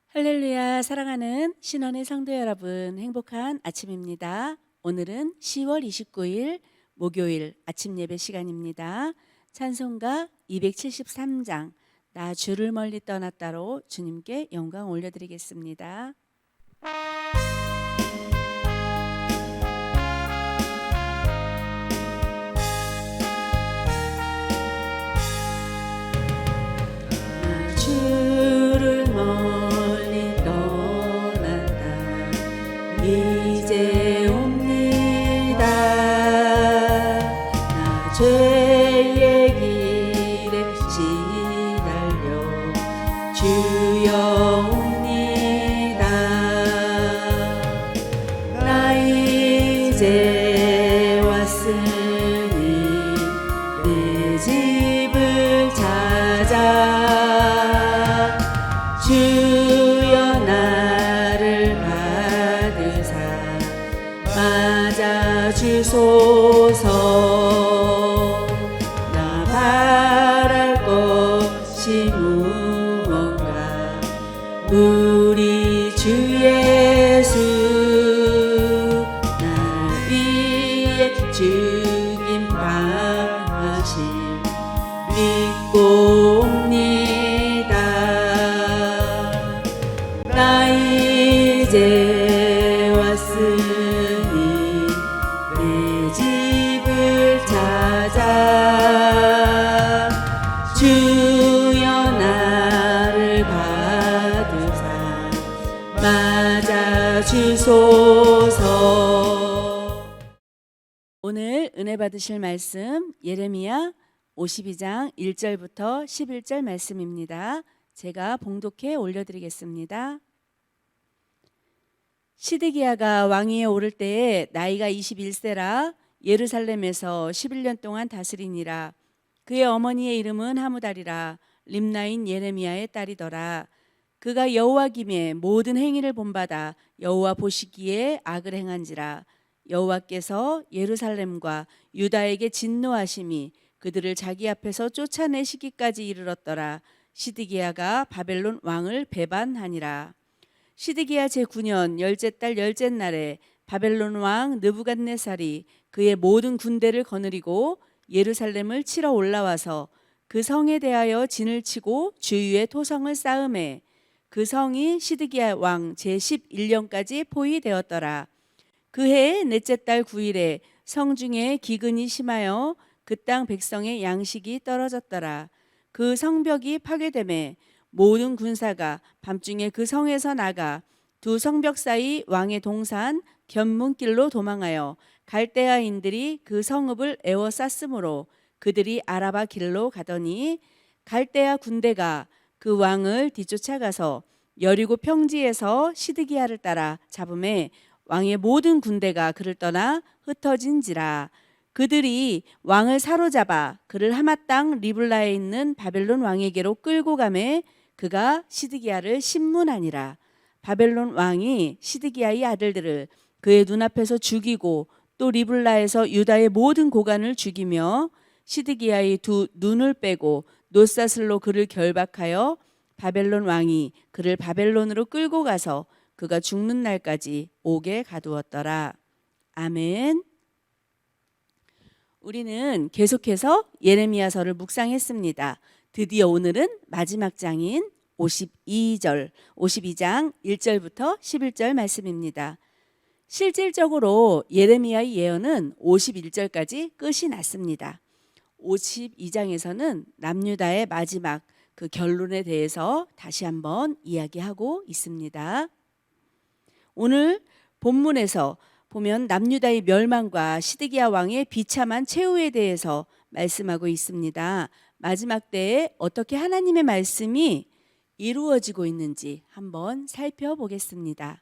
할렐루야. 사랑하는 신원의 성도 여러분, 행복한 아침입니다. 오늘은 10월 29일 목요일 아침 예배 시간입니다. 찬송가 273장 나 주를 멀리 떠났다로 주님께 영광 올려드리겠습니다. 나 주를 멀리 떠났다 이제 옵니다. 나 죄의 길에 시달려 주여 옵니다. 나 이제 왔으니 내 집을 찾아 주여 나를 받으사 맞아 주소서. 나 바랄 것이 무언가 우리 주 예수 날 위해 죽임 당하심 믿고 옵니다. 나 이제 왔으니 내 집을 찾아 주여 나를 받으사 맞아 주소서. 오늘 은혜 받으실 말씀 예레미야 52장 1절부터 11절 말씀입니다. 제가 봉독해 올려드리겠습니다. 시드기야가 왕위에 오를 때에 나이가 21세라 예루살렘에서 11년 동안 다스리니라. 그의 어머니의 이름은 하무달이라 림나인 예레미야의 딸이더라. 그가 여호와 김에 모든 행위를 본받아 여호와 보시기에 악을 행한지라. 여호와께서 예루살렘과 유다에게 진노하심이 그들을 자기 앞에서 쫓아내시기까지 이르렀더라. 시드기야가 바벨론 왕을 배반하니라. 시드기야 제9년 열째 달 열째 날에 바벨론 왕 느부갓네살이 그의 모든 군대를 거느리고 예루살렘을 치러 올라와서 그 성에 대하여 진을 치고 주위에 토성을 쌓음에 그 성이 시드기야 왕 제11년까지 포위되었더라. 그 해의 넷째 달 9일에 성중에 기근이 심하여 그 땅 백성의 양식이 떨어졌더라. 그 성벽이 파괴되매 모든 군사가 밤중에 그 성에서 나가 두 성벽 사이 왕의 동산 견문길로 도망하여 갈대아인들이 그 성읍을 에워쌌으므로 그들이 아라바 길로 가더니 갈대아 군대가 그 왕을 뒤쫓아가서 여리고 평지에서 시드기야를 따라 잡음에 왕의 모든 군대가 그를 떠나 흩어진지라. 그들이 왕을 사로잡아 그를 하마 땅 리블라에 있는 바벨론 왕에게로 끌고 가매 그가 시드기야를 신문하니라. 바벨론 왕이 시드기야의 아들들을 그의 눈앞에서 죽이고 또 리블라에서 유다의 모든 고관을 죽이며 시드기야의 두 눈을 빼고 놋사슬로 그를 결박하여 바벨론 왕이 그를 바벨론으로 끌고 가서 그가 죽는 날까지 옥에 가두었더라. 아멘. 우리는 계속해서 예레미야서를 묵상했습니다. 드디어 오늘은 마지막 장인 52장 1절부터 11절 말씀입니다. 실질적으로 예레미야의 예언은 51절까지 끝이 났습니다. 52장에서는 남유다의 마지막 그 결론에 대해서 다시 한번 이야기하고 있습니다. 오늘 본문에서 보면 남유다의 멸망과 시드기야 왕의 비참한 최후에 대해서 말씀하고 있습니다. 마지막 때에 어떻게 하나님의 말씀이 이루어지고 있는지 한번 살펴보겠습니다.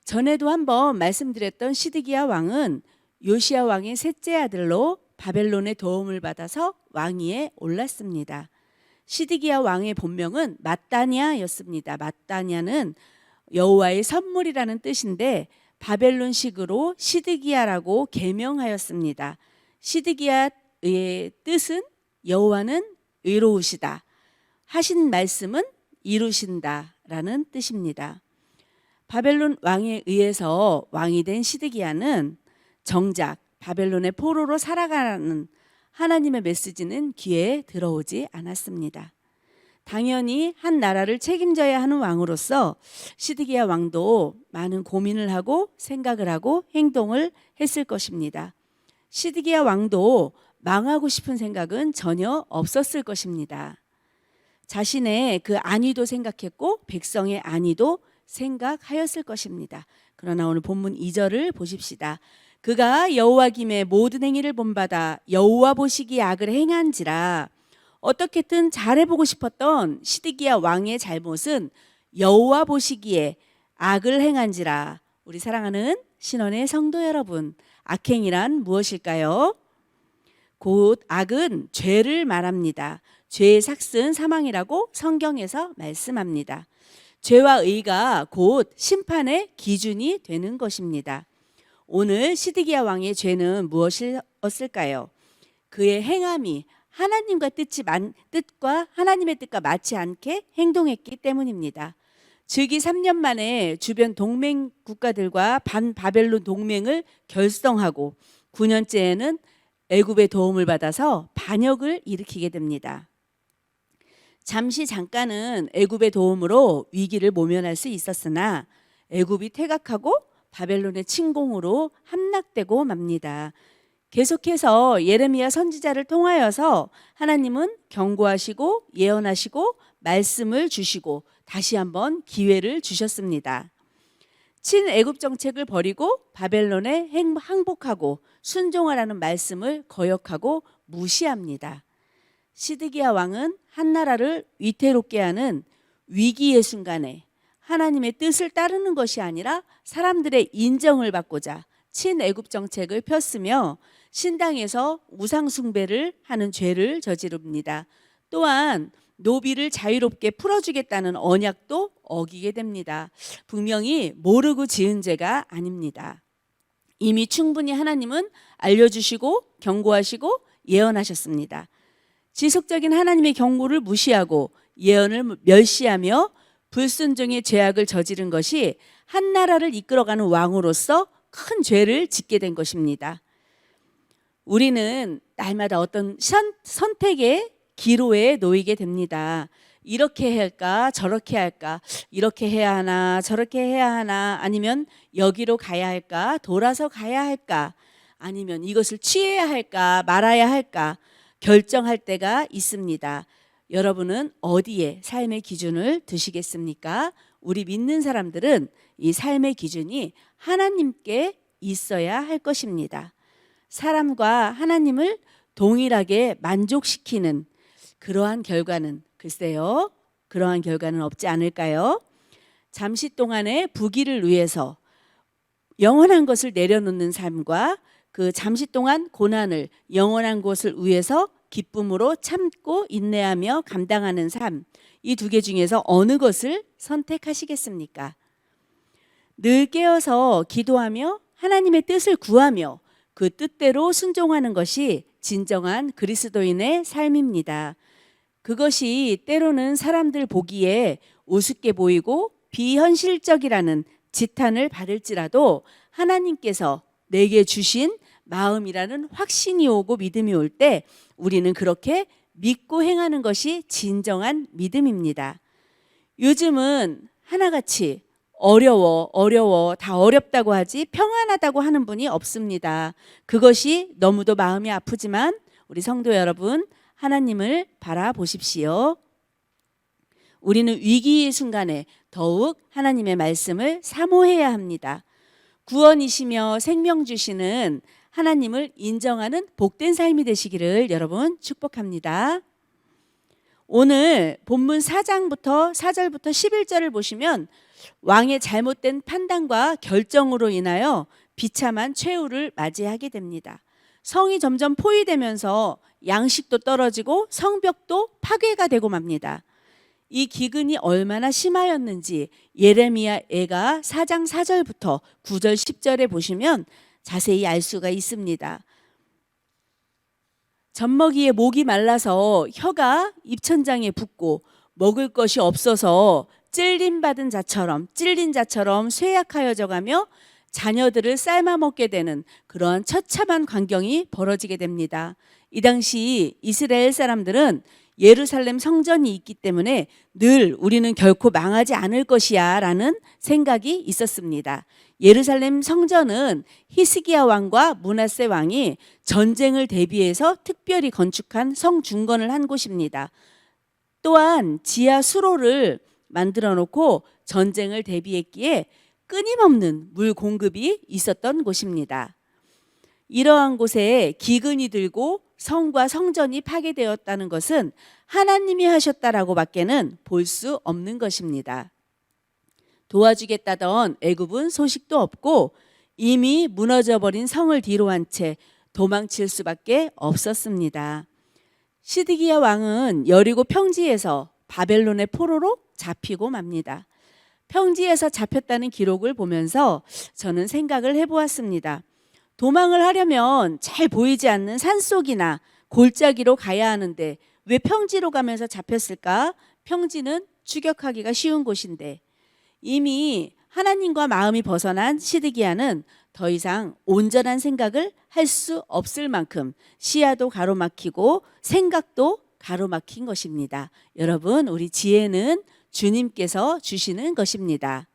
전에도 한번 말씀드렸던 시드기야 왕은 요시야 왕의 셋째 아들로 바벨론의 도움을 받아서 왕위에 올랐습니다. 시드기야 왕의 본명은 마따냐였습니다. 마따냐는 여호와의 선물이라는 뜻인데 바벨론식으로 시드기야라고 개명하였습니다. 시드기야의 뜻은 여호와는 의로우시다, 하신 말씀은 이루신다라는 뜻입니다. 바벨론 왕에 의해서 왕이 된 시드기야는 정작 바벨론의 포로로 살아가는 하나님의 메시지는 귀에 들어오지 않았습니다. 당연히 한 나라를 책임져야 하는 왕으로서 시드기야 왕도 많은 고민을 하고 생각을 하고 행동을 했을 것입니다. 시드기야 왕도 망하고 싶은 생각은 전혀 없었을 것입니다. 자신의 그 안위도 생각했고 백성의 안위도 생각하였을 것입니다. 그러나 오늘 본문 2절을 보십시다. 그가 여호와 김에 모든 행위를 본받아 여호와 보시기에 악을 행한지라. 어떻게든 잘해보고 싶었던 시드기야 왕의 잘못은 여호와 보시기에 악을 행한지라. 우리 사랑하는 신원의 성도 여러분, 악행이란 무엇일까요? 곧 악은 죄를 말합니다. 죄의 삭은 사망이라고 성경에서 말씀합니다. 죄와 의가 곧 심판의 기준이 되는 것입니다. 오늘 시드기야 왕의 죄는 무엇이었을까요? 그의 행함이 하나님과 뜻과 하나님의 뜻과 맞지 않게 행동했기 때문입니다. 즉위 3년 만에 주변 동맹 국가들과 반바벨론 동맹을 결성하고 9년째에는 애굽의 도움을 받아서 반역을 일으키게 됩니다. 잠깐은 애굽의 도움으로 위기를 모면할 수 있었으나 애굽이 퇴각하고 바벨론의 침공으로 함락되고 맙니다. 계속해서 예레미야 선지자를 통하여서 하나님은 경고하시고 예언하시고 말씀을 주시고 다시 한번 기회를 주셨습니다. 친애굽 정책을 버리고 바벨론에 항복하고 순종하라는 말씀을 거역하고 무시합니다. 시드기야 왕은 한 나라를 위태롭게 하는 위기의 순간에 하나님의 뜻을 따르는 것이 아니라 사람들의 인정을 받고자 친애굽 정책을 폈으며 신당에서 우상 숭배를 하는 죄를 저지릅니다. 또한 노비를 자유롭게 풀어주겠다는 언약도 어기게 됩니다. 분명히 모르고 지은 죄가 아닙니다. 이미 충분히 하나님은 알려주시고 경고하시고 예언하셨습니다. 지속적인 하나님의 경고를 무시하고 예언을 멸시하며 불순종의 죄악을 저지른 것이 한 나라를 이끌어가는 왕으로서 큰 죄를 짓게 된 것입니다. 우리는 날마다 어떤 선택의 기로에 놓이게 됩니다. 이렇게 해야 할까 저렇게 할까, 이렇게 해야 하나 저렇게 해야 하나, 아니면 여기로 가야 할까 돌아서 가야 할까, 아니면 이것을 취해야 할까 말아야 할까 결정할 때가 있습니다. 여러분은 어디에 삶의 기준을 두시겠습니까? 우리 믿는 사람들은 이 삶의 기준이 하나님께 있어야 할 것입니다. 사람과 하나님을 동일하게 만족시키는 그러한 결과는 글쎄요, 그러한 결과는 없지 않을까요? 잠시 동안의 부귀를 위해서 영원한 것을 내려놓는 삶과 그 잠시 동안 고난을 영원한 것을 위해서 기쁨으로 참고 인내하며 감당하는 삶, 이 두 개 중에서 어느 것을 선택하시겠습니까? 늘 깨어서 기도하며 하나님의 뜻을 구하며 그 뜻대로 순종하는 것이 진정한 그리스도인의 삶입니다. 그것이 때로는 사람들 보기에 우습게 보이고 비현실적이라는 지탄을 받을지라도 하나님께서 내게 주신 마음이라는 확신이 오고 믿음이 올 때 우리는 그렇게 믿고 행하는 것이 진정한 믿음입니다. 요즘은 하나같이 어려워 다 어렵다고 하지 평안하다고 하는 분이 없습니다. 그것이 너무도 마음이 아프지만 우리 성도 여러분, 하나님을 바라보십시오. 우리는 위기의 순간에 더욱 하나님의 말씀을 사모해야 합니다. 구원이시며 생명 주시는 하나님을 인정하는 복된 삶이 되시기를 여러분 축복합니다. 오늘 본문 4절부터 11절을 보시면 왕의 잘못된 판단과 결정으로 인하여 비참한 최후를 맞이하게 됩니다. 성이 점점 포위되면서 양식도 떨어지고 성벽도 파괴가 되고 맙니다. 이 기근이 얼마나 심하였는지 예레미야가 4장 4절부터 9절 10절에 보시면 자세히 알 수가 있습니다. 젖먹이에 목이 말라서 혀가 입천장에 붙고 먹을 것이 없어서 찔린 자처럼 쇠약하여져 가며 자녀들을 삶아 먹게 되는 그러한 처참한 광경이 벌어지게 됩니다. 이 당시 이스라엘 사람들은 예루살렘 성전이 있기 때문에 늘 우리는 결코 망하지 않을 것이야 라는 생각이 있었습니다. 예루살렘 성전은 히스기야 왕과 므낫세 왕이 전쟁을 대비해서 특별히 건축한 성중건을 한 곳입니다. 또한 지하 수로를 만들어 놓고 전쟁을 대비했기에 끊임없는 물 공급이 있었던 곳입니다. 이러한 곳에 기근이 들고 성과 성전이 파괴되었다는 것은 하나님이 하셨다라고 밖에는 볼 수 없는 것입니다. 도와주겠다던 애굽은 소식도 없고 이미 무너져버린 성을 뒤로 한 채 도망칠 수밖에 없었습니다. 시드기야 왕은 여리고 평지에서 바벨론의 포로로 잡히고 맙니다. 평지에서 잡혔다는 기록을 보면서 저는 생각을 해보았습니다. 도망을 하려면 잘 보이지 않는 산속이나 골짜기로 가야 하는데 왜 평지로 가면서 잡혔을까? 평지는 추격하기가 쉬운 곳인데 이미 하나님과 마음이 벗어난 시드기야는 더 이상 온전한 생각을 할 수 없을 만큼 시야도 가로막히고 생각도 가로막힌 것입니다. 여러분, 우리 지혜는 주님께서 주시는 것입니다.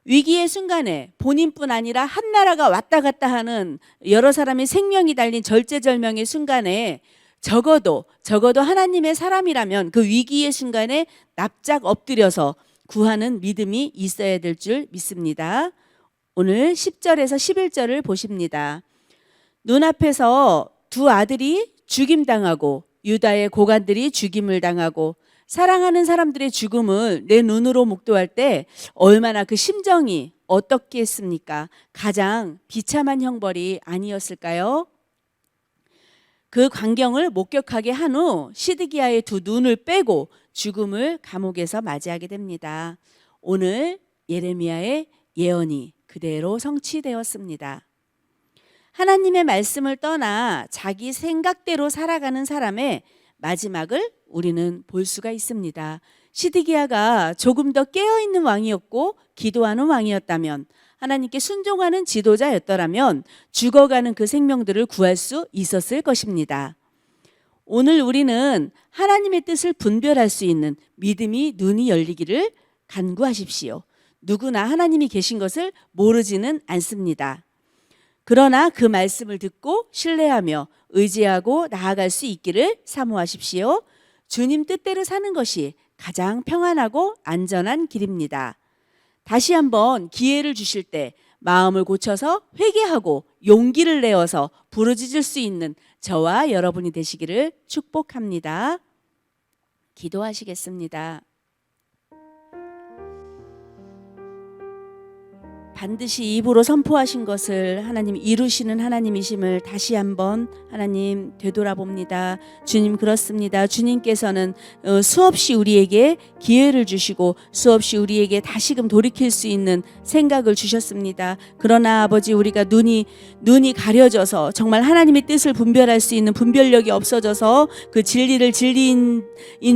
위기의 순간에 본인뿐 아니라 한 나라가 왔다 갔다 하는 여러 사람의 생명이 달린 절제절명의 순간에 적어도 하나님의 사람이라면 그 위기의 순간에 납작 엎드려서 구하는 믿음이 있어야 될 줄 믿습니다. 오늘 10절에서 11절을 보십니다. 눈앞에서 두 아들이 죽임당하고 유다의 고관들이 죽임을 당하고 사랑하는 사람들의 죽음을 내 눈으로 목도할 때 얼마나 그 심정이 어떻겠습니까? 가장 비참한 형벌이 아니었을까요? 그 광경을 목격하게 한 후 시드기야의 두 눈을 빼고 죽음을 감옥에서 맞이하게 됩니다. 오늘 예레미야의 예언이 그대로 성취되었습니다. 하나님의 말씀을 떠나 자기 생각대로 살아가는 사람의 마지막을 우리는 볼 수가 있습니다. 시드기야가 조금 더 깨어있는 왕이었고 기도하는 왕이었다면, 하나님께 순종하는 지도자였더라면 죽어가는 그 생명들을 구할 수 있었을 것입니다. 오늘 우리는 하나님의 뜻을 분별할 수 있는 믿음이 눈이 열리기를 간구하십시오. 누구나 하나님이 계신 것을 모르지는 않습니다. 그러나 그 말씀을 듣고 신뢰하며 의지하고 나아갈 수 있기를 사모하십시오. 주님 뜻대로 사는 것이 가장 평안하고 안전한 길입니다. 다시 한번 기회를 주실 때 마음을 고쳐서 회개하고 용기를 내어서 부르짖을 수 있는 저와 여러분이 되시기를 축복합니다. 기도하시겠습니다. 반드시 입으로 선포하신 것을 하나님 이루시는 하나님이심을 다시 한번 하나님 되돌아봅니다. 주님, 그렇습니다. 주님께서는 수없이 우리에게 기회를 주시고 수없이 우리에게 다시금 돌이킬 수 있는 생각을 주셨습니다. 그러나 아버지, 우리가 눈이 가려져서 정말 하나님의 뜻을 분별할 수 있는 분별력이 없어져서 그 진리를 진리인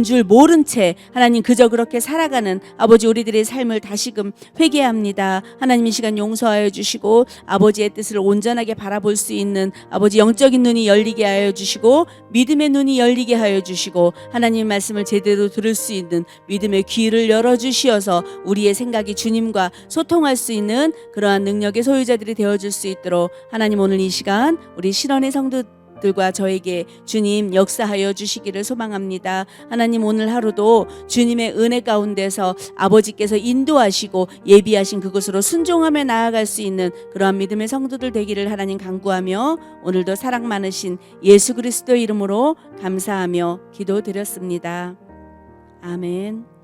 줄 모른 채 하나님 그저 그렇게 살아가는 아버지 우리들의 삶을 다시금 회개합니다. 하나님 이 시간 용서하여 주시고 아버지의 뜻을 온전하게 바라볼 수 있는 아버지 영적인 눈이 열리게 하여 주시고 믿음의 눈이 열리게 하여 주시고 하나님의 말씀을 제대로 들을 수 있는 믿음의 귀를 열어주시어서 우리의 생각이 주님과 소통할 수 있는 그러한 능력의 소유자들이 되어줄 수 있도록 하나님 오늘 이 시간 우리 신원의 성도들과 저에게 주님 역사하여 주시기를 소망합니다. 하나님 오늘 하루도 주님의 은혜 가운데서 아버지께서 인도하시고 예비하신 그곳으로 순종하며 나아갈 수 있는 그러한 믿음의 성도들 되기를 하나님 간구하며 오늘도 사랑 많으신 예수 그리스도 이름으로 감사하며 기도드렸습니다. 아멘.